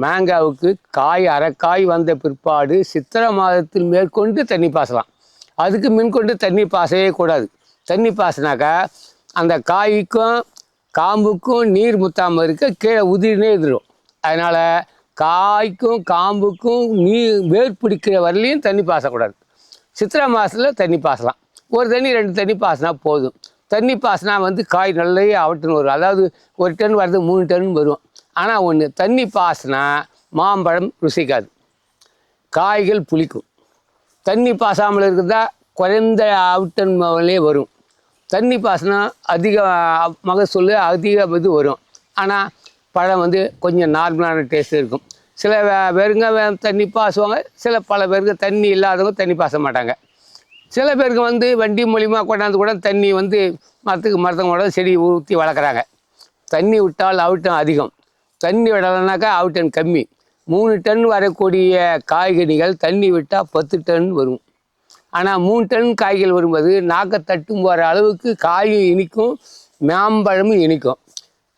மேங்காவுக்கு காய் அரைக்காய் வந்த பிற்பாடு சித்திரை மாதத்தில் மேற்கொண்டு தண்ணி பாசலாம். அதுக்கு மின்கொண்டு தண்ணி பாசவே கூடாது. தண்ணி பாசினாக்கா அந்த காய்க்கும் காம்புக்கும் நீர் முத்தாமல் இருக்க கீழே உதிரினே இருந்துடும். அதனால் காய்க்கும் காம்புக்கும் வேர் பிடிக்கிற வரலையும் தண்ணி பாசக்கூடாது. சித்திரை மாதத்தில் தண்ணி பாசலாம். ஒரு தண்ணி 2 தண்ணி பாசினா போதும். தண்ணி பாசினா காய் நல்லா அவட்டுன்னு வரும். அதாவது 1 டன் வர்றது 3 டன் வரும். ஆனால் ஒன்று, தண்ணி பாசினா மாம்பழம் ருசிக்காது, காய்கள் புளிக்கும். தண்ணி பாசாமல் இருக்கிறதா குறைந்த அவுட்டன் வரும். தண்ணி பாசினா அதிக மகசூல் அதிக இது வரும். ஆனால் பழம் கொஞ்சம் நார்மலான டேஸ்ட் இருக்கும். சில பேருங்க தண்ணி பாசுவாங்க, பல பேருக்கு தண்ணி இல்லாதவங்க தண்ணி பாச மாட்டாங்க. சில பேருக்கு வண்டி மூலிமா கொண்டாந்து கூட தண்ணி மரத்தவங்களோட செடி ஊற்றி வளர்க்குறாங்க. தண்ணி விட்டால் அவுட்டன் அதிகம், தண்ணி விடலைனாக்கா அவுட்டன் கம்மி. 3 டன் வரக்கூடிய காய்கனிகள் தண்ணி விட்டால் 10 டன் வரும். ஆனால் 3 டன் காய்கள் வரும்போது நாக்கை தட்டும் போகிற அளவுக்கு காயும் இனிக்கும், மாம்பழமும் இனிக்கும்.